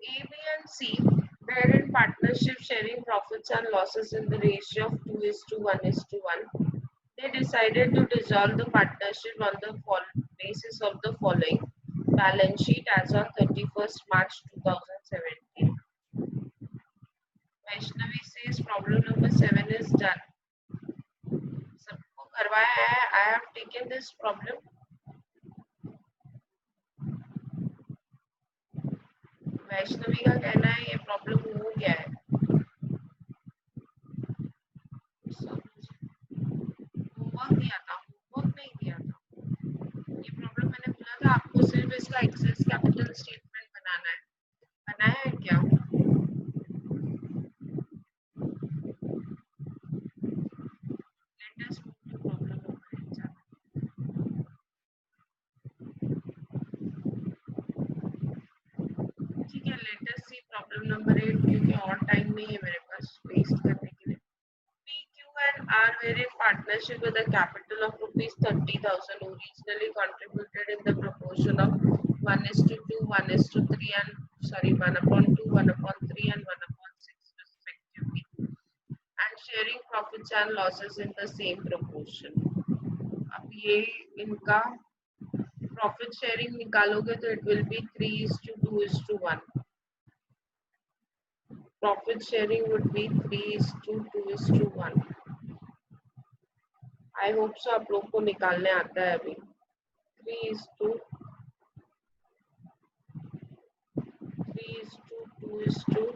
A, B, and C were in partnership sharing profits and losses in the ratio of 2:1:1. They decided to dissolve the partnership on the basis of the following balance sheet as on 31st March 2017. Vaishnavi says problem number 7 is done. सबको करवाया है. I have taken this problem. Vaishnavi का कहना है ये problem हो गया है. होमवर्क दिया था, होमवर्क नहीं दिया था. ये प्रॉब्लम मैंने बोला था आपको सिर्फ इसका एक्सेस कैपिटल स्टेटमेंट बनाना है. बनाया है क्या? Let us move to problem number 8. ठीक है, let us see problem number 8 क्योंकि और टाइम नहीं है मेरे पास पेस्ट करने के लिए. P, Q and R were in partnership with a capital of rupees 30,000 originally contributed in the proportion of 1:2, 1:3 and 1/2, 1/3 and 1/6 respectively, and sharing profits and losses in the same proportion. अब ये इनका profit sharing निकालोगे तो it will be 3:2:1. Profit sharing would be 3:2:1. I hope so आप लोग को निकालने आता है अभी. 3:2:2.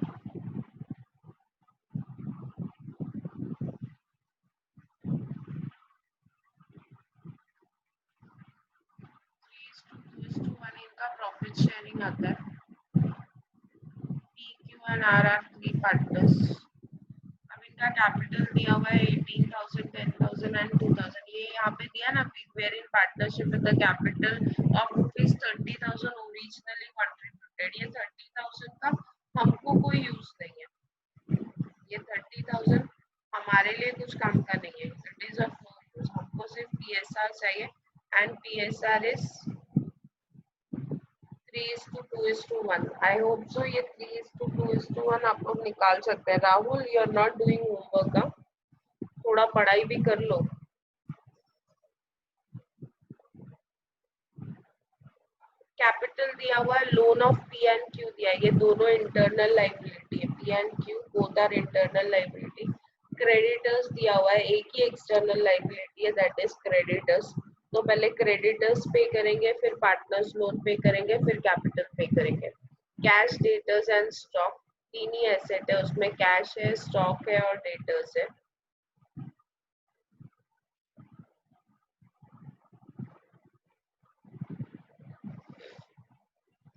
इनका प्रॉफिट शेयरिंग आता है. P, Q and R are three partners. अब इनका कैपिटल दिया हुआ है 18,000, 10,000 and 2,000. ये यहाँ पे दिया ना, where in partnership with the capital of rupees 30,000 originally contributed. ये 30,000 का हमको कोई यूज नहीं है. ये 30,000 हमारे लिए कुछ काम का नहीं है. It is of no use. हमको सिर्फ PSR चाहिए and PSR is 3:2:1. I hope so. ये 3:2:1 आप लोग निकाल सकते हैं. Rahul, you are not doing homework. थोड़ा पढ़ाई भी कर लो. कैपिटल दिया हुआ है, loan of P and Q दिया है. ये दोनों इंटरनल लाइबिलिटी है. P and Q both are internal liability. Creditors दिया हुआ है, एक ही एक्सटर्नल लाइबिलिटी है, दैट इज क्रेडिटर्स. तो पहले क्रेडिटर्स पे करेंगे, फिर पार्टनर्स लोन पे करेंगे, फिर कैपिटल पे करेंगे. कैश, डेटर्स एंड स्टॉक तीन ही एसेट है. उसमें कैश है, स्टॉक है और डेटर्स है.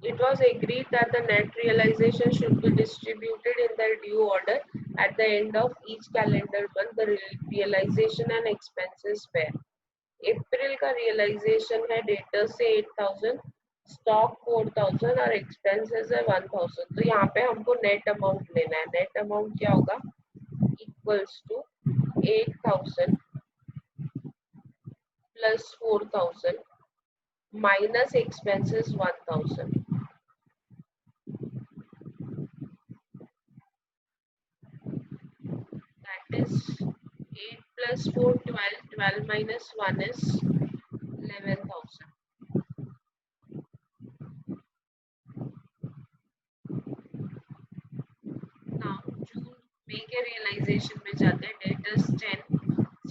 It was agreed that the net realization should be distributed in the due order at the end of each calendar month. The realization and expenses were अप्रैल का realisation है debtor से 8,000, stock 4,000 और expenses है 1,000. तो यहाँ पे हमको नेट अमाउंट लेना है. नेट अमाउंट क्या होगा? Equals to 8,000 plus 4,000 minus expenses 1,000. That is 8 plus 4, 12. 12 minus 1 is 11,000. Now, June May के realization में जाते हैं. Debtors 10,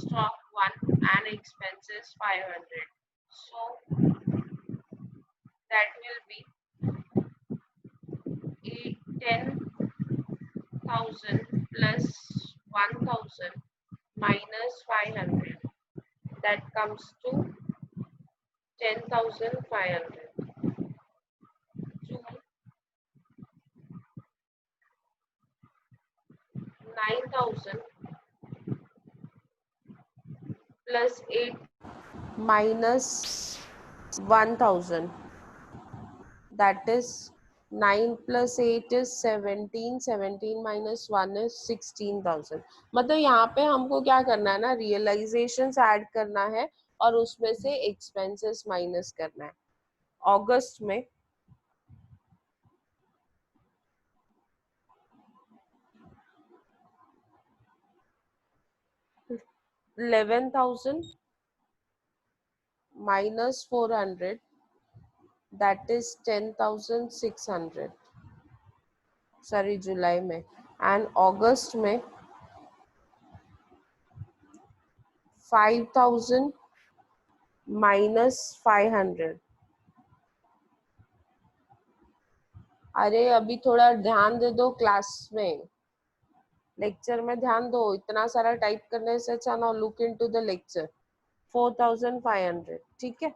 stock 1 and expenses 500. So that will be 10,000 plus 1,000 minus 500. That comes to 10,500. June 9,000 plus 8 minus 1,000. That is 9 plus 8 is 17. 17 minus 1 is 16,000. मतलब यहाँ पे हमको क्या करना है ना, रियलाइजेशंस ऐड करना है और उसमें से एक्सपेंसेस माइनस करना है. अगस्त में 11,000 minus 400, that is 10,600, सॉरी जुलाई में, एंड अगस्त में 5,000 माइनस 500। अरे अभी थोड़ा ध्यान दे दो क्लास में, लेक्चर में ध्यान दो, इतना सारा टाइप करने से अच्छा ना लुक इनटू द लेक्चर। 4,500, ठीक है।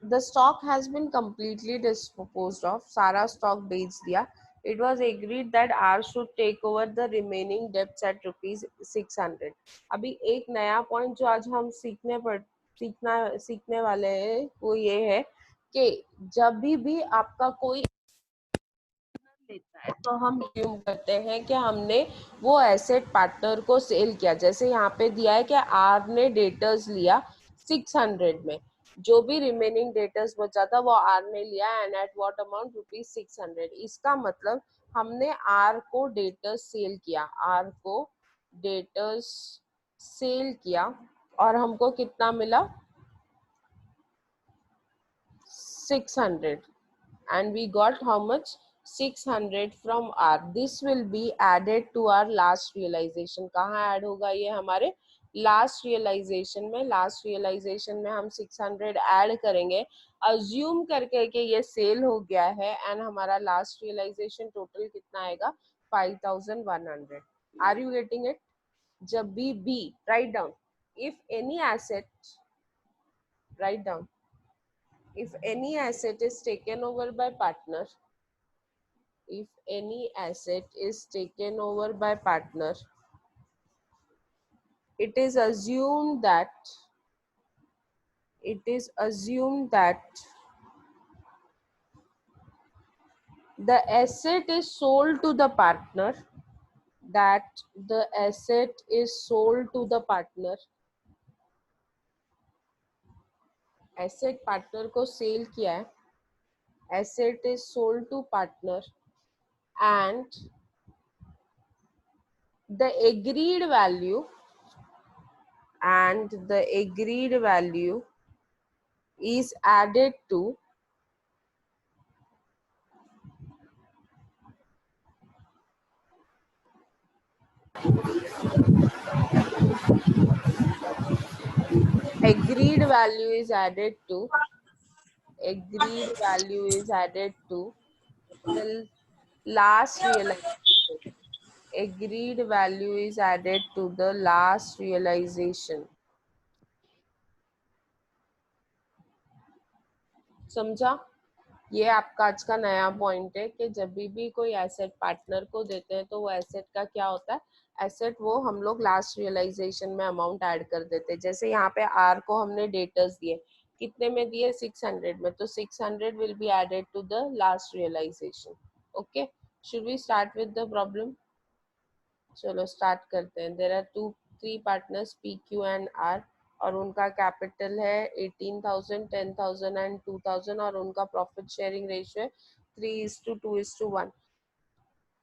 The stock has been completely disposed of, सारा स्टॉक बेच दिया। It was agreed that R should take over the remaining debts at rupees 600। अभी एक नया पॉइंट जो आज हम सीखने वाले हैं वो ये है कि जब भी आपका कोई लेता है तो हम assume करते हैं कि हमने वो एसेट पार्टनर को सेल किया। जैसे यहाँ पे दिया है कि आर ने डेटर्स लिया 600 में, जो भी रिमेनिंग डेटर्स बचा था वो आर ने लिया, and at what amount, rupees 600। इसका मतलब हमने आर को डेटर्स सेल किया, आर को डेटर्स सेल किया, और हमको कितना मिला, 600, and we got how much, 600 from R. This will be added to our last realization। कहाँ ऐड होगा ये, हमारे लास्ट रियलाइजेशन में। लास्ट रियलाइजेशन में हम 600 ऐड करेंगे, अज्यूम करके कि ये सेल हो गया है, एंड हमारा लास्ट रियलाइजेशन टोटल कितना आएगा, 5,100। Are you getting it? जब भी write down, if any asset, write down, if any asset is taken over by partner, if any asset is taken over by partner, it is assumed that, it is assumed that the asset is sold to the partner, that the asset is sold to the partner, asset partner को cell किया है, asset is sold to partner, and the agreed value, and the agreed value is added to agreed value is added to, agreed value is added to the last realization, agreed value is added to the last realization। समझा? ये आपका आज का नया point है कि जब भी कोई एसेट पार्टनर को देते हैं तो वो एसेट का क्या होता है, एसेट वो हम लोग लास्ट रियलाइजेशन में अमाउंट ऐड कर देते हैं। जैसे यहाँ पे आर को हमने डेटर्स दिए, कितने में दिए, 600 में, तो 600 will be added to the last realisation. Okay, should we start with the problem? चलो स्टार्ट करते हैं। There are three partners P Q and R, और उनका कैपिटल है 18,000, 10,000 एंड 2,000, और उनका प्रॉफिट शेयरिंग रेशियो है 3:2:1।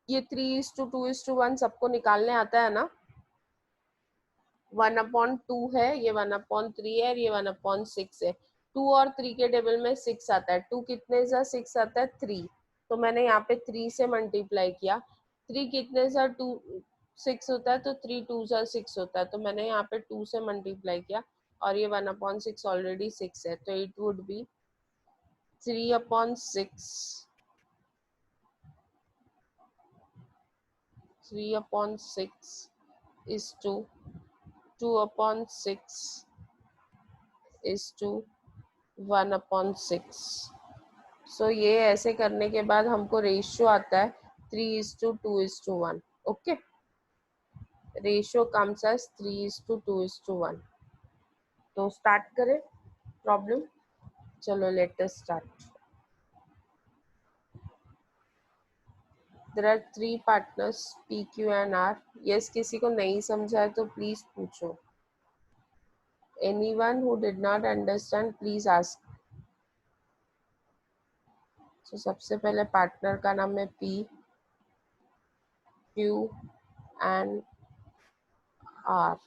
ये 3:2:1 सबको निकालने आता है ना? 1/2 है, ये 1/3 है, और ये 1/6 है। 2 और 3 के टेबल में 6 आता है। 2 कितने सा 6 आता है, 3, तो मैंने यहाँ पे 3 से मल्टीप्लाई किया। 3 कितने सा 2 6 होता है, तो 3 2 सा 6 होता है, तो मैंने यहाँ पे 2 से मल्टीप्लाई किया, और ये 1/6 ऑलरेडी 6 है, तो it would be 3/6, 3/6 is to 2/6 is to 1/6। सो ये ऐसे करने के बाद हमको रेशियो आता है 3:2:1। Okay, ratio comes as 3:2:1। तो स्टार्ट करें प्रॉब्लम। चलो let us start. There are three partners P Q and R. Yes, किसी को नहीं समझा है तो प्लीज पूछो। Anyone who did not understand please ask. तो सबसे पहले पार्टनर का नाम है P Q and R,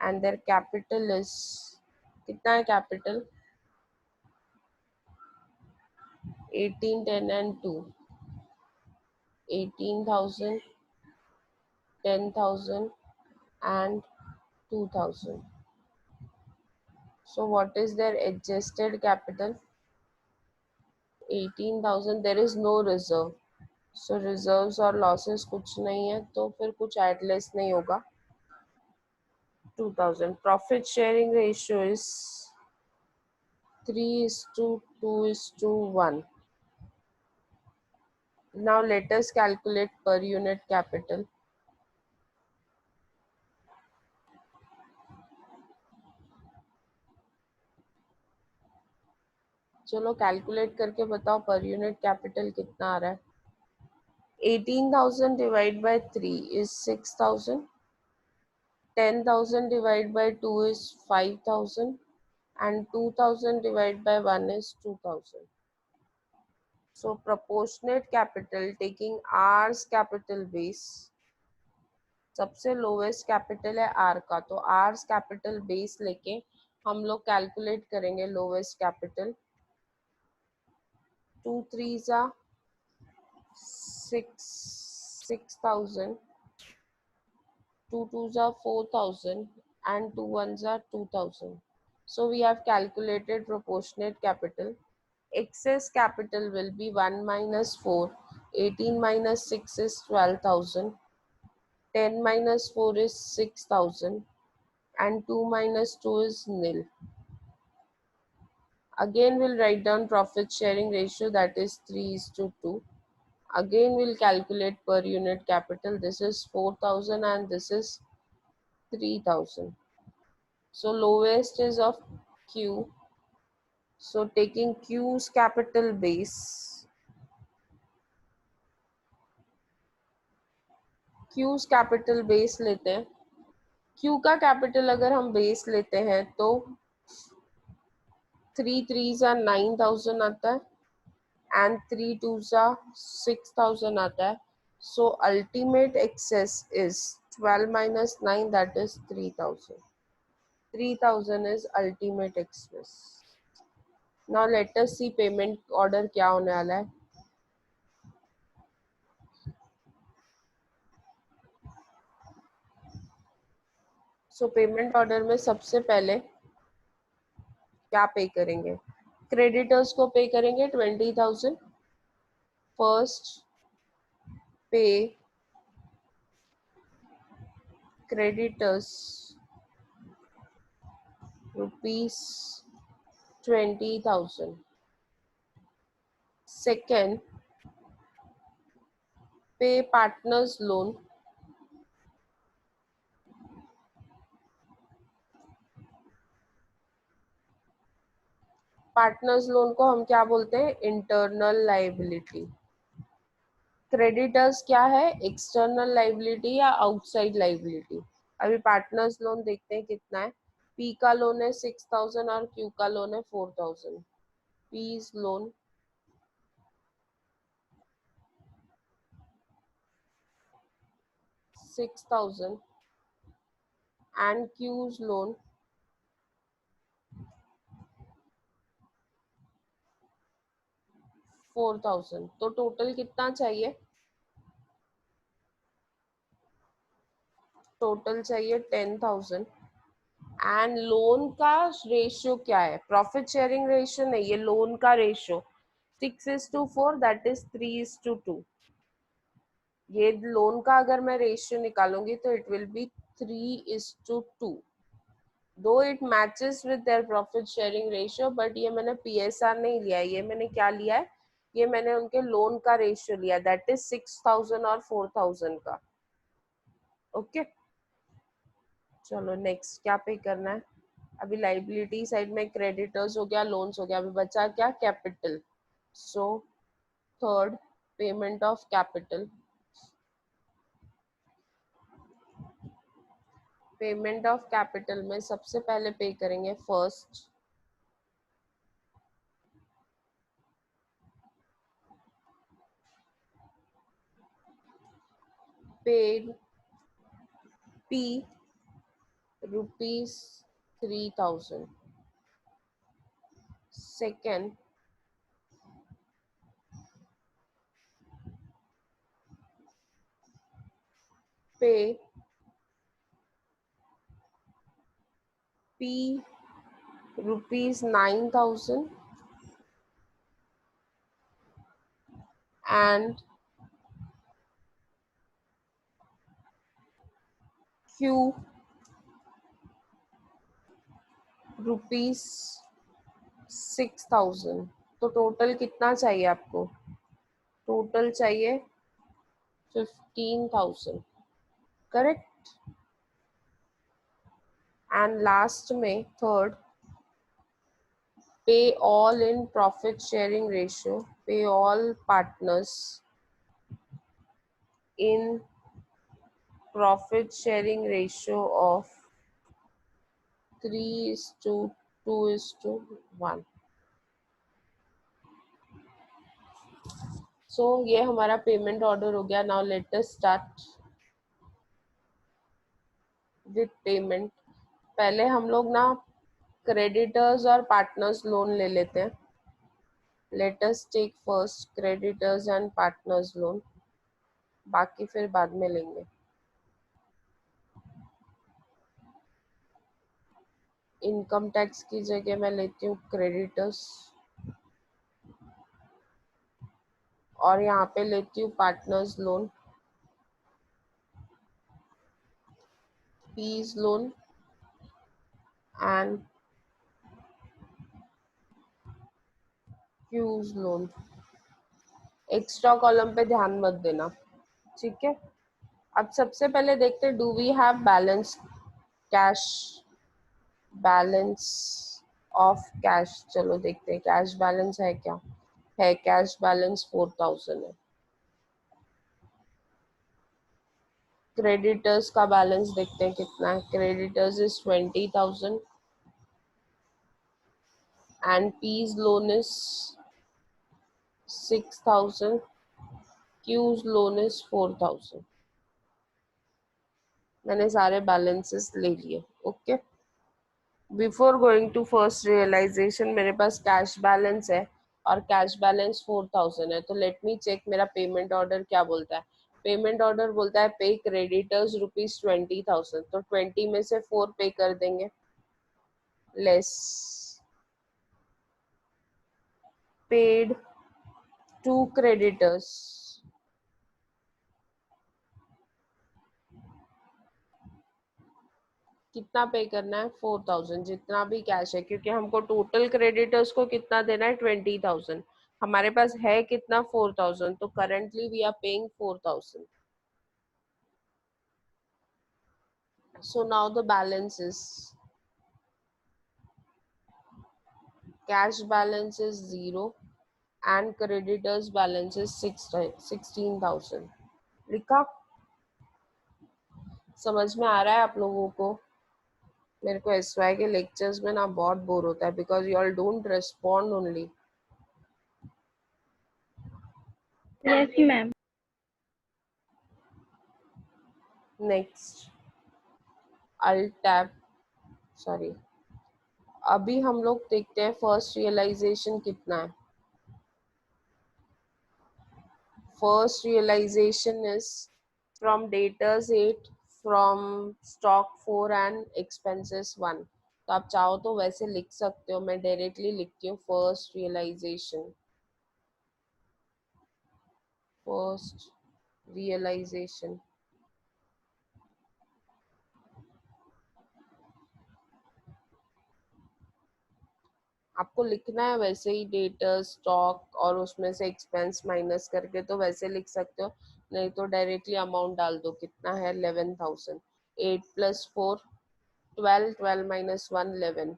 and their capital is, कितना है capital? 18, 10 and 2, 18,000, 10,000 and 2,000. So what is their adjusted capital? 18,000. There is no reserve. So reserves और losses कुछ नहीं है, तो फिर कुछ add less नहीं होगा. 2,000. Profit sharing ratio is 3:2:1. Now let us calculate per unit capital. चलो कैलकुलेट करके बताओ पर यूनिट कैपिटल कितना आ रहा है. 18,000 divided by 3 is 6,000. 10,000 divided by 2 is 5,000. And 2,000 divided by 1 is 2,000. So proportionate capital taking R's capital base, सबसे lowest capital है R का, तो R's कैपिटल बेस लेके हम लोग कैलकुलेट करेंगे lowest capital. 2 3s are 6,000, 2 2s are 4,000 and 2 1s are 2,000. So we have calculated proportionate capital. Excess capital will be 1 minus 4, 18 minus 6 is 12,000, 10 minus 4 is 6,000 and 2 minus 2 is nil. Again we'll write down profit sharing ratio, that is 3:2. Again we'll calculate per unit capital. This is 4,000 and this is 3,000. So lowest is of Q. So taking Q's capital base, Q's capital base लेते हैं. Q का capital अगर हम base लेते हैं तो 3 3s are 9,000 आता है and 3 2s are 6,000 आता है. So ultimate excess is 12 minus 9, that is 3,000. 3,000 is ultimate excess. Now let us see payment order क्या होने वाला है. So पेमेंट ऑर्डर में सबसे पहले क्या पे करेंगे? क्रेडिटर्स को पे करेंगे 20,000. फर्स्ट पे क्रेडिटर्स ₹20,000. Second, पे पार्टनर्स लोन को हम क्या बोलते हैं? Internal liability. क्रेडिटर्स क्या है? एक्सटर्नल लाइबिलिटी या आउटसाइड लाइबिलिटी. अभी पार्टनर्स लोन देखते हैं कितना है. पी का लोन है 6,000 और क्यू का लोन है 4,000. पी's लोन 6,000 and Q's loan 4,000. तो टोटल कितना चाहिए? टोटल चाहिए 10,000. एंड लोन का रेशियो क्या है? प्रॉफिट शेयरिंग रेशियो नहीं, ये लोन का रेशियो 6:4, दैट इज 3:2. ये लोन का अगर मैं रेशियो निकालूंगी तो इट विल बी 3:2. दो it matches with their profit sharing ratio, but ये मैंने PSR नहीं लिया है. ये मैंने क्या लिया है? ये मैंने उनके लोन का रेशियो लिया, दैट इज 6,000 और 4,000 का. ओके चलो नेक्स्ट क्या पे करना है. अभी लाइबिलिटी साइड में क्रेडिटर्स हो गया, लोन्स हो गया, अभी बचा क्या? Capital. So third, payment of capital. Payment of capital में सबसे पहले पे करेंगे first paid P rupees 3,000. Second, pay P rupees 9,000 and Q rupees 6,000. तो टोटल कितना चाहिए आपको? टोटल चाहिए 15,000, करेक्ट. एंड लास्ट में third, pay all in profit sharing ratio, pay all partners in profit sharing ratio of 3:2:1. So ये हमारा payment order हो गया. Now let us start with payment. पहले हम लोग ना क्रेडिटर्स और पार्टनर्स लोन ले लेते हैं. Let us take first creditors and partners loan, बाकी फिर बाद में लेंगे. इनकम टैक्स की जगह मैं लेती हूँ क्रेडिटर्स और यहाँ पे लेती हूँ partners loan, P's loan and Q's loan. Extra column पे ध्यान मत देना, ठीक है. अब सबसे पहले देखते हैं, do we have balance cash, balance of cash. चलो देखते हैं कैश बैलेंस है क्या. है, कैश बैलेंस 4,000 है. क्रेडिटर्स का बैलेंस देखते हैं कितना है. Creditors is 20,000 and P's loan is 6,000, Q's loan is 4,000. मैंने सारे बैलेंसेस ले लिए. Okay, before going to first realisation मेरे पास कैश बैलेंस है और कैश बैलेंस 4,000 है. तो लेट मी चेक मेरा पेमेंट ऑर्डर क्या बोलता है. पेमेंट ऑर्डर बोलता है पे क्रेडिटर्स रुपीज 20,000. तो 20 में से 4 पे कर देंगे, लेस पेड टू क्रेडिटर्स. कितना पे करना है? 4,000, जितना भी कैश है, क्योंकि हमको टोटल क्रेडिटर्स को कितना देना है? 20,000. हमारे पास है कितना? 4,000. तो currently we are paying 4,000. So now the balance is, cash balance is 0 and creditors balance is 16,000. लिखा? समझ में आ रहा है आप लोगों को? मेरे को SY के लेक्चर्स में ना बहुत बोर होता है because you all don't respond only. Yes ma'am. Next alt tab, sorry. अभी हम लोग देखते हैं फर्स्ट रियलाइजेशन कितना है. First realisation is from debtors 8, from stock 4 and expenses 1. तो आप चाहो तो वैसे लिख सकते हो, मैं डायरेक्टली लिखती हूँ फर्स्ट रियलाइजेशन. फर्स्ट रियलाइजेशन आपको लिखना है वैसे ही, डेटर स्टॉक और उसमें से एक्सपेंस माइनस करके, तो वैसे लिख सकते हो. नहीं तो डायरेक्टली अमाउंट डाल दो. कितना है? 11,000. 8 + 4 12, 12 - 1 11,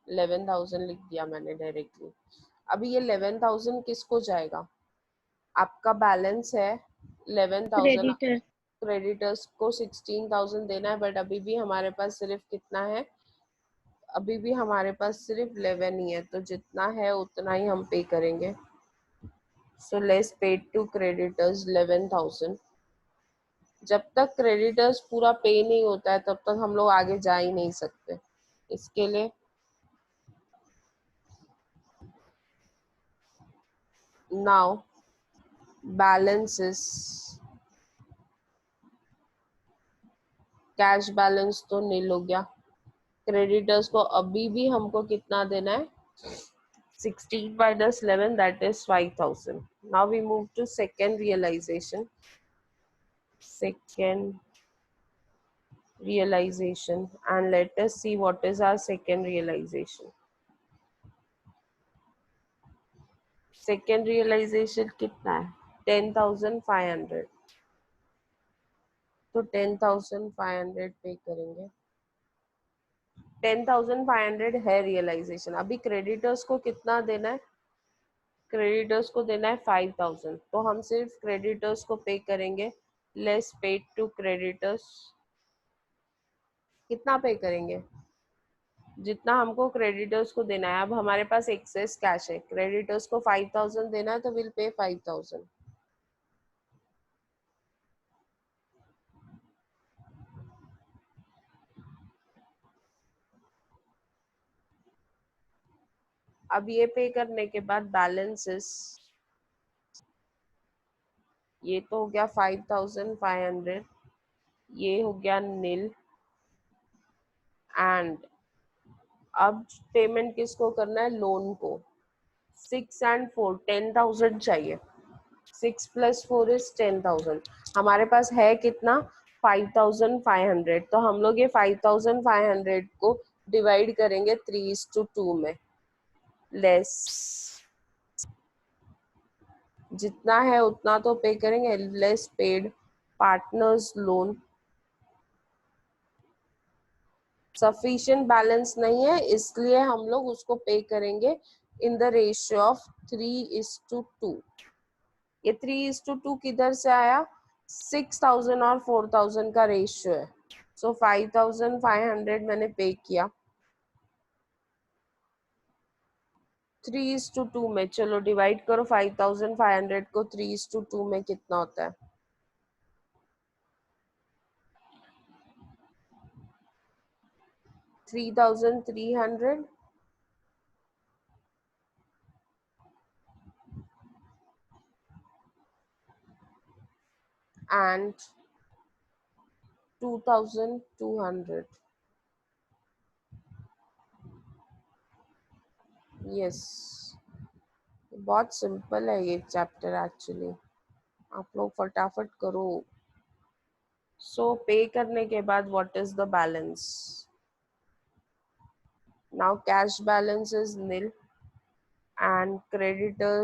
11,000 लिख दिया मैंने डायरेक्टली. अभी ये 11,000 किसको जाएगा? आपका बैलेंस है 11,000, क्रेडिटर. क्रेडिटर्स को 16,000 देना है. बट अभी भी हमारे पास सिर्फ कितना है? अभी भी हमारे पास सिर्फ 11 ही है. तो जितना है उतना ही हम पे करेंगे. So less paid to creditors 11,000 जब तक क्रेडिटर्स पूरा पे नहीं होता है तब तक हम लोग आगे जा ही नहीं सकते। इसके लिए नाउ बैलेंसेस, कैश बैलेंस तो नील हो गया। क्रेडिटर्स को अभी भी हमको कितना देना है, 16 minus 11, that is 5000. Now we move to second realization. Second realization, and let us see what is our second realization. Second realization कितना है, 10,500, तो 10,500 पे करेंगे। 10,500 है रियलाइजेशन। अभी क्रेडिटर्स को कितना देना है, क्रेडिटर्स को देना है 5,000, तो हम सिर्फ क्रेडिटर्स को पे करेंगे। लेस पेड टू क्रेडिटर्स, कितना पे करेंगे, जितना हमको क्रेडिटर्स को देना है। अब हमारे पास एक्सेस कैश है, क्रेडिटर्स को 5,000 देना है तो विल पे 5,000। अब ये पे करने के बाद बैलेंसेस, ये तो हो गया 5,500, ये हो गया नील। एंड अब पेमेंट किसको करना है, लोन को। 6 and 4, 10,000 चाहिए। 6 + 4 is 10,000। हमारे पास है कितना, 5,500। तो हम लोग ये 5,500 को डिवाइड करेंगे 3:2 में। लेस, जितना है उतना तो पे करेंगे। Less paid partners loan, sufficient balance नहीं है इसलिए हम लोग उसको पे करेंगे इन द रेशियो ऑफ 3:2। ये 3:2 किधर से आया, 6,000 और 4,000 का रेशियो है। सो 5,500 मैंने पे किया 3:2 में। चलो डिवाइड करो 5,500 को 3:2 में, कितना होता है, 3,300 and 2,200। यस, बहुत सिंपल है ये चैप्टर एक्चुअली, आप लोग फटाफट करो। सो पे करने के बाद what is the balance, now cash balance is nil and creditor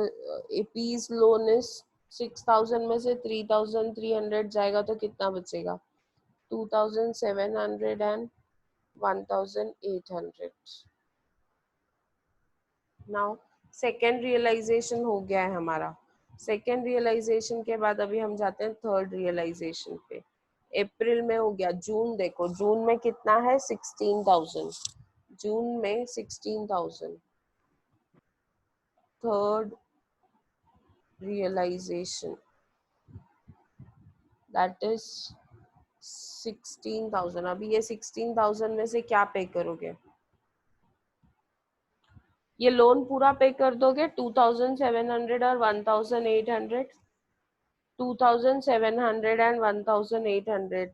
AP's loan is 6,000 में से 3,300 जाएगा तो कितना बचेगा, 2,700 and 1,800। नाउ सेकेंड रियलाइजेशन हो गया है हमारा। सेकेंड रियलाइजेशन के बाद अभी हम जाते हैं थर्ड रियलाइजेशन पे। अप्रैल में हो गया, जून देखो, जून में कितना है, 16,000। जून में 16,000। Third realization, that is 16,000। अभी ये 16,000 में से क्या पे करोगे, ये लोन पूरा पे कर दोगे, 2,700 और 1,800। 2,700 एंड 1,800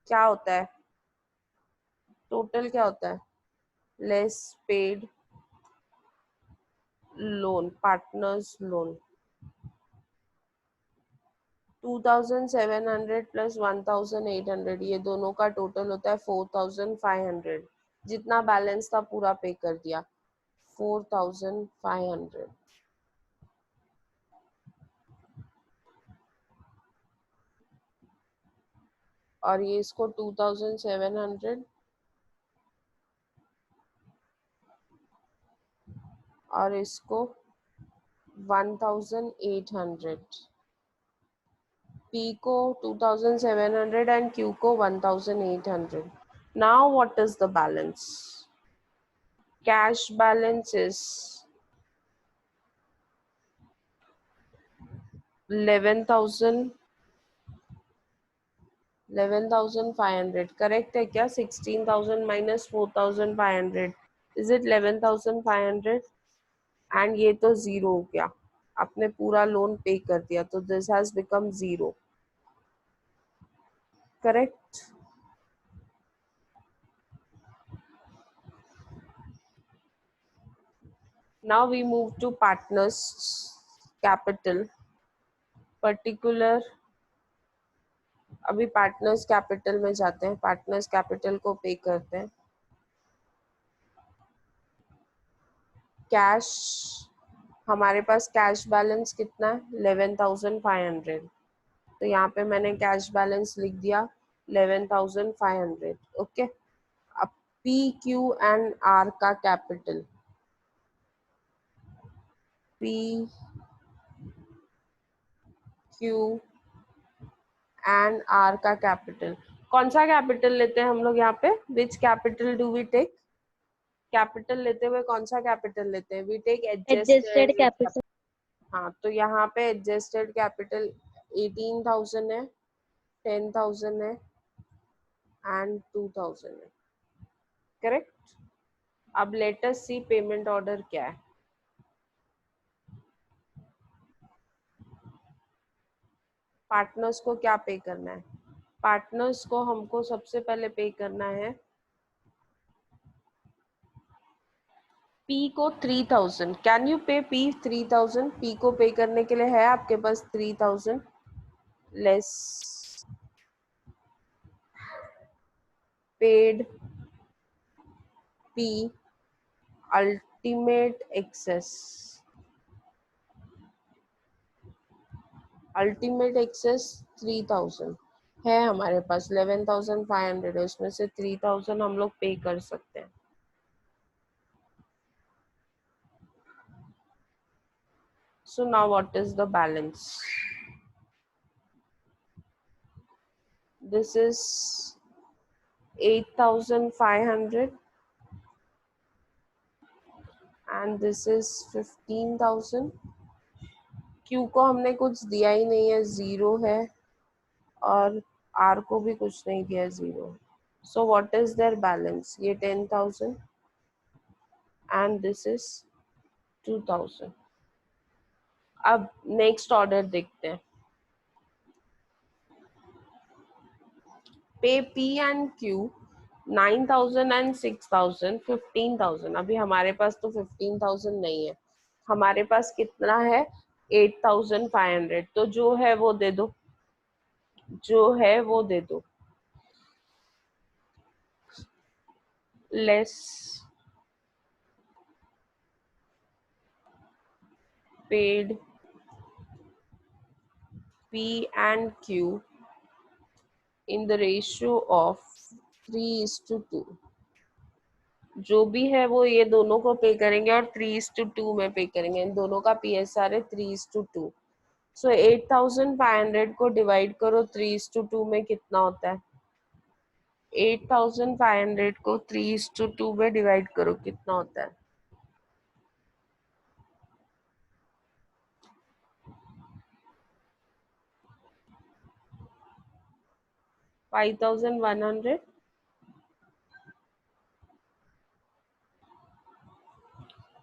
क्या होता है, टोटल क्या होता है, less paid loan partners loan. 2,700 plus 1,800, ये दोनों का टोटल होता है 4,500। जितना बैलेंस था पूरा पे कर दिया, 4,500। और ये इसको 2,700 और इसको 1,800। P को 2,700 and Q को 1,800। Now what is the balance? Cash balance is 11,000 11,500 correct है क्या? 16,000 माइनस 4,500 इज इट 11,500? एंड ये तो जीरो हो गया, आपने पूरा लोन पे कर दिया, तो this has become zero, correct? Now we move to partners capital particular. अभी पार्टनर्स कैपिटल में जाते हैं, पार्टनर्स कैपिटल को पे करते हैं। कैश, हमारे पास कैश बैलेंस कितना है? 11,500। तो यहाँ पे मैंने कैश बैलेंस लिख दिया 11,500। ओके, अब पी क्यू एंड आर का capital, P Q and R का कैपिटल, कौन सा कैपिटल लेते हैं हम लोग यहाँ पे? Which capital do we take? Capital लेते हुए कौन सा कैपिटल लेते हैं? We take adjusted adjusted. Capital. हाँ, तो यहाँ पे एडजस्टेड कैपिटल 18,000 है, 10,000 है एंड 2,000 है, करेक्ट? अब लेट अस सी पेमेंट ऑर्डर क्या है। पार्टनर्स को क्या पे करना है? पार्टनर्स को हमको सबसे पहले पे करना है पी को 3,000। Can you pay P 3,000? P को पे करने के लिए है आपके पास 3,000 less paid P ultimate excess. Ultimate excess 3,000 है हमारे पास, 11,500 है, उसमें से 3,000 हम लोग पे कर सकते हैं। So now what is the balance? This is 8,500 and this is 15,000। Q को हमने कुछ दिया ही नहीं है, जीरो है, और R को भी कुछ नहीं दिया है, zero. So what is their balance? ये 10,000 and this is 2,000। अब नेक्स्ट ऑर्डर देखते हैं। पे पी एंड क्यू 9,000 एंड 6,000, 15,000। अभी हमारे पास तो 15,000 नहीं है, हमारे पास कितना है? 8,500। तो जो है वो दे दो, जो है वो दे दो, less paid P and Q in the ratio of 3:2। जो भी है वो ये दोनों को पे करेंगे और 3:2 में पे करेंगे, इन दोनों का PSR है 3:2। सो 8,500 को डिवाइड करो 3:2 में, कितना होता है? 8,500 को 3:2 में डिवाइड करो, कितना होता है? 5,100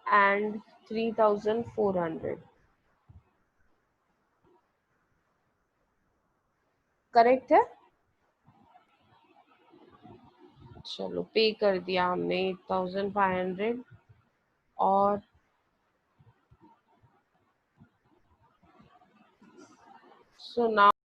एंड 3,400, करेक्ट है? चलो, पे कर दिया हमने 8,500 और सो नाउ